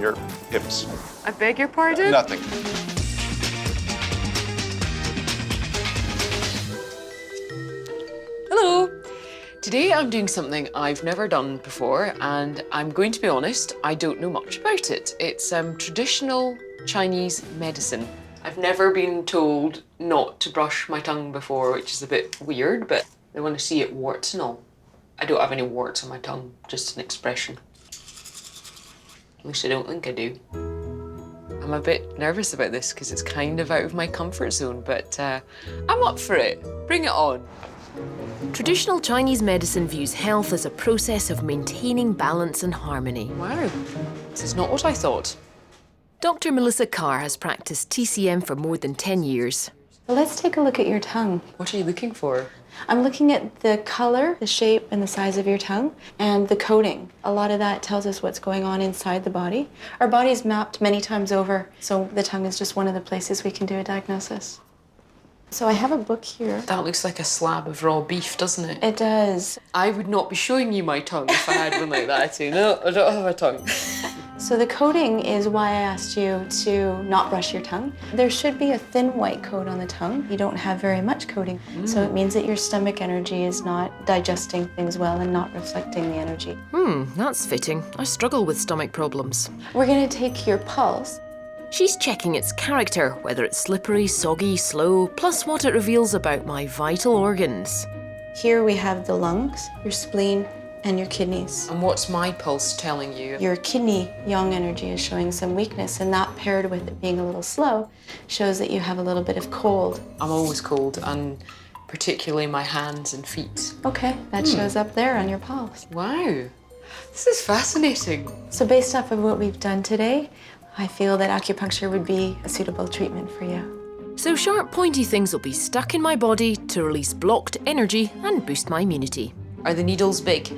Your hips. I beg your pardon? Nothing. Hello. Today I'm doing something I've never done before, and I'm going to be honest, I don't know much about it. It's traditional Chinese medicine. I've never been told not to brush my tongue before, which is a bit weird, but they want to see it warts and all. I don't have any warts on my tongue, just an expression. At least I don't think I do. I'm a bit nervous about this because it's kind of out of my comfort zone, but I'm up for it. Bring it on. Traditional Chinese medicine views health as a process of maintaining balance and harmony. Wow, this is not what I thought. Dr. Melissa Carr has practiced TCM for more than 10 years. Well, let's take a look at your tongue. What are you looking for? I'm looking at the color, the shape, and the size of your tongue, and the coating. A lot of that tells us what's going on inside the body. Our body's mapped many times over, so the tongue is just one of the places we can do a diagnosis. So I have a book here. That looks like a slab of raw beef, doesn't it? It does. I would not be showing you my tongue if I had one like that, too. No, I don't have a tongue. So the coating is why I asked you to not brush your tongue. There should be a thin white coat on the tongue. You don't have very much coating. So it means that your stomach energy is not digesting things well and not reflecting the energy. That's fitting. I struggle with stomach problems. We're gonna take your pulse. She's checking its character, whether it's slippery, soggy, slow, plus what it reveals about my vital organs. Here we have the lungs, your spleen, and your kidneys. And what's my pulse telling you? Your kidney yang energy is showing some weakness, and that paired with it being a little slow shows that you have a little bit of cold. I'm always cold, and particularly my hands and feet. Okay, that shows up there on your pulse. Wow, this is fascinating. So based off of what we've done today, I feel that acupuncture would be a suitable treatment for you. So sharp, pointy things will be stuck in my body to release blocked energy and boost my immunity. Are the needles big?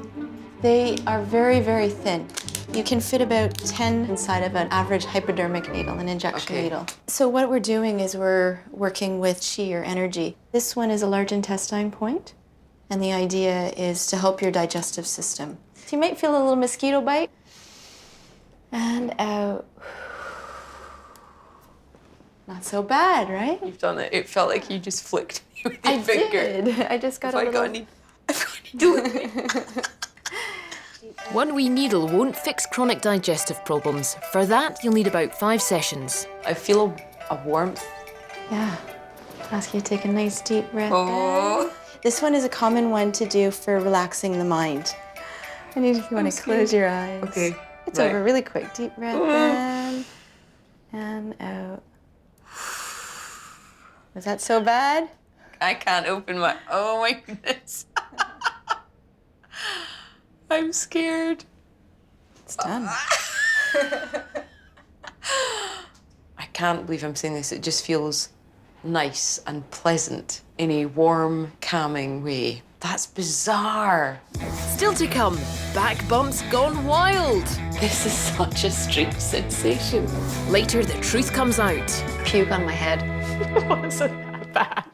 They are very, very thin. You can fit about 10 inside of an average hypodermic needle, an injection needle. So what we're doing is we're working with qi, or energy. This one is a large intestine point, and the idea is to help your digestive system. So you might feel a little mosquito bite. And out. Not so bad, right? You've done it. It felt like you just flicked me with your I finger. did. I just got a little... I've got any needle. One wee needle won't fix chronic digestive problems. For that, you'll need about 5 sessions. I feel a warmth. Yeah. Ask you to take a nice deep breath Oh. in. This one is a common one to do for relaxing the mind. I need if you want to close your eyes. Okay. It's Right. over really quick. Deep breath in and out. Was that so bad? I can't open my... Oh my goodness. I'm scared. It's done. I can't believe I'm saying this. It just feels nice and pleasant in a warm, calming way. That's bizarre. Still to come, back bumps gone wild. This is such a strange sensation. Later, the truth comes out. Puke on my head. It wasn't that bad.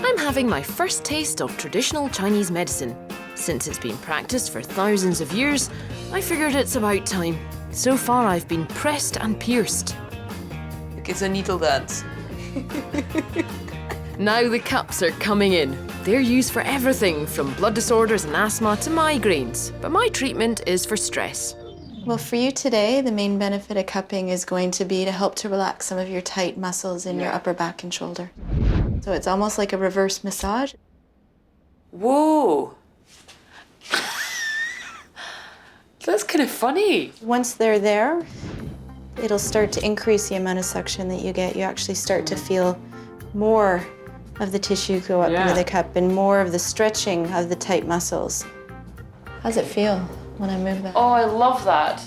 I'm having my first taste of traditional Chinese medicine. Since it's been practiced for thousands of years, I figured it's about time. So far, I've been pressed and pierced. Look, it's a needle dance. Now the cups are coming in. They're used for everything from blood disorders and asthma to migraines, but my treatment is for stress. Well, for you today, the main benefit of cupping is going to be to help to relax some of your tight muscles in your upper back and shoulder. So it's almost like a reverse massage. Whoa. That's kind of funny. Once they're there, it'll start to increase the amount of suction that you get. You actually start to feel more of the tissue go up into the cup and more of the stretching of the tight muscles. How's it feel when I move that? Oh, I love that.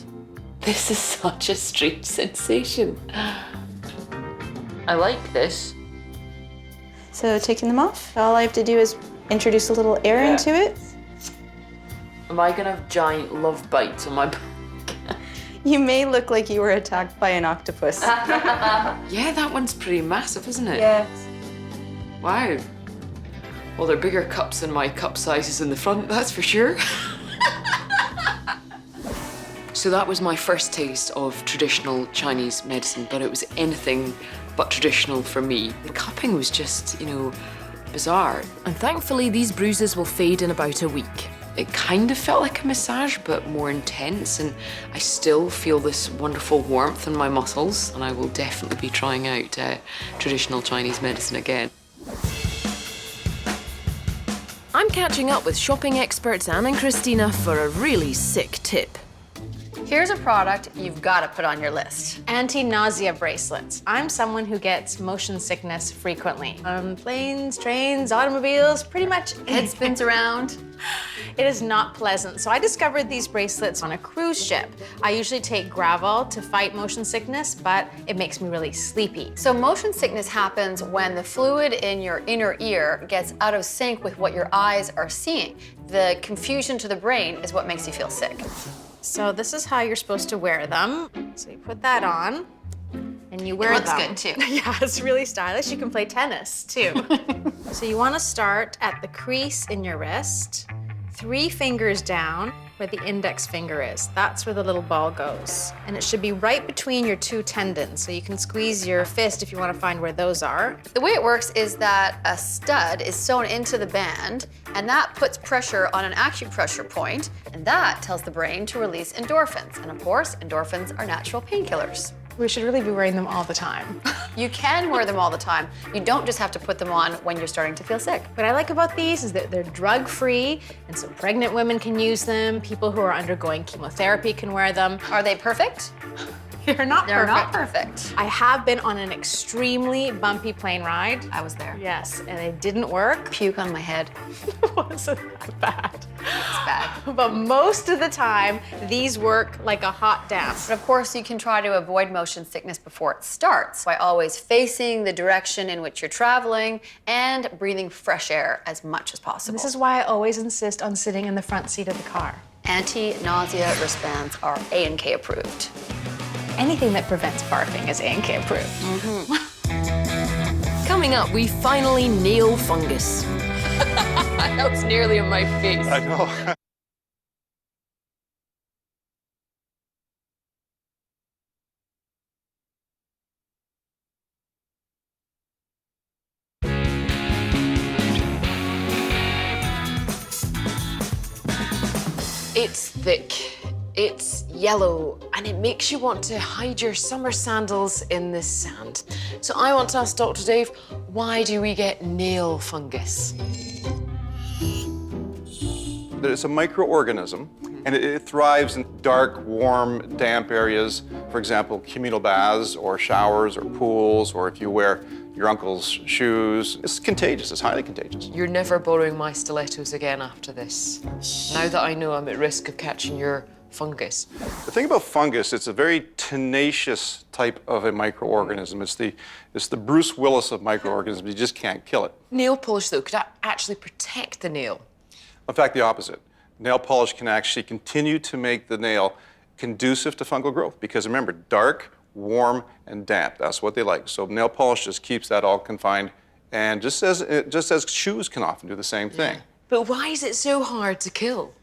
This is such a strange sensation. I like this. So taking them off, all I have to do is introduce a little air into it. Am I gonna have giant love bites on my back? You may look like you were attacked by an octopus. Yeah, that one's pretty massive, isn't it? Yes. Wow. Well, they're bigger cups than my cup sizes in the front, that's for sure. So that was my first taste of traditional Chinese medicine, but it was anything but traditional for me. The cupping was just, you know, bizarre. And thankfully, these bruises will fade in about a week. It kind of felt like a massage, but more intense, and I still feel this wonderful warmth in my muscles, and I will definitely be trying out traditional Chinese medicine again. I'm catching up with shopping experts Anne and Christina for a really sick tip. Here's a product you've got to put on your list. Anti-nausea bracelets. I'm someone who gets motion sickness frequently. On planes, trains, automobiles, pretty much head spins around. It is not pleasant. So I discovered these bracelets on a cruise ship. I usually take Gravol to fight motion sickness, but it makes me really sleepy. So motion sickness happens when the fluid in your inner ear gets out of sync with what your eyes are seeing. The confusion to the brain is what makes you feel sick. So this is how you're supposed to wear them. So you put that on, and you wear them. It looks good, too. Yeah, it's really stylish. You can play tennis, too. So you want to start at the crease in your wrist, 3 fingers down where the index finger is. That's where the little ball goes. And it should be right between your 2 tendons. So you can squeeze your fist if you want to find where those are. The way it works is that a stud is sewn into the band, and that puts pressure on an acupressure point, and that tells the brain to release endorphins. And of course, endorphins are natural painkillers. We should really be wearing them all the time. You can wear them all the time. You don't just have to put them on when you're starting to feel sick. What I like about these is that they're drug-free, and so pregnant women can use them. People who are undergoing chemotherapy can wear them. Are they perfect? They're not They're perfect. not perfect. I have been on an extremely bumpy plane ride. I was there. Yes, and it didn't work. Puke on my head. It wasn't that bad. It's bad. But most of the time, these work like a hot dance. But of course, you can try to avoid motion sickness before it starts by always facing the direction in which you're traveling and breathing fresh air as much as possible. This is why I always insist on sitting in the front seat of the car. Anti-nausea wristbands are A&K approved. Anything that prevents barfing is A&K approved. Coming up, we finally nail fungus. That was nearly in my face. I know. It's thick, it's yellow, and it makes you want to hide your summer sandals in the sand. So I want to ask Dr. Dave, why do we get nail fungus? It's a microorganism, and it thrives in dark, warm, damp areas. For example, communal baths or showers or pools, or if you wear your uncle's shoes. It's contagious, it's highly contagious. You're never borrowing my stilettos again after this. Now that I know I'm at risk of catching your fungus. The thing about fungus, it's a very tenacious type of a microorganism. It's the Bruce Willis of microorganisms. You just can't kill it. Nail polish, though, could that actually protect the nail? In fact, the opposite. Nail polish can actually continue to make the nail conducive to fungal growth, because remember, dark, warm, and damp, that's what they like. So nail polish just keeps that all confined, and just as shoes can often do the same thing. Yeah. But why is it so hard to kill?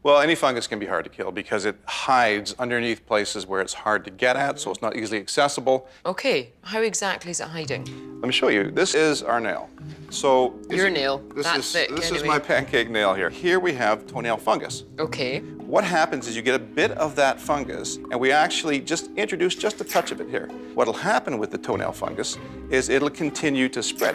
Well, any fungus can be hard to kill because it hides underneath places where it's hard to get at, so it's not easily accessible. Okay, how exactly is it hiding? Let me show you. This is our nail. So Your nail, This that's is thick, this is anyway. my pancake nail here. Here we have toenail fungus. Okay. What happens is you get a bit of that fungus, and we actually just introduce just a touch of it here. What'll happen with the toenail fungus is it'll continue to spread.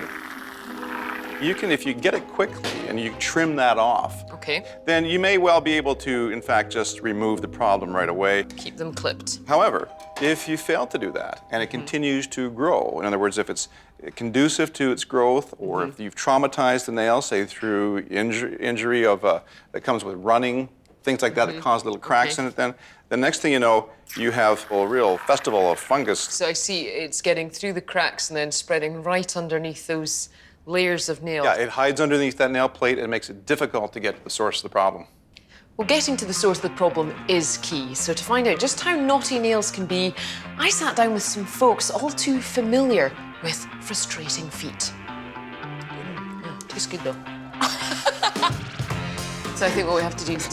You can, if you get it quickly and you trim that off, Okay. then you may well be able to, in fact, just remove the problem right away. Keep them clipped. However, if you fail to do that and it continues to grow, in other words, if it's conducive to its growth, or if you've traumatized the nail, say through injury of that comes with running, things like that that cause little cracks in it, then the next thing you know, you have a real festival of fungus. So I see it's getting through the cracks and then spreading right underneath those layers of nail. Yeah, it hides underneath that nail plate and makes it difficult to get to the source of the problem. Well, getting to the source of the problem is key. So to find out just how naughty nails can be, I sat down with some folks all too familiar with frustrating feet. Tastes good though. So I think what we have to do is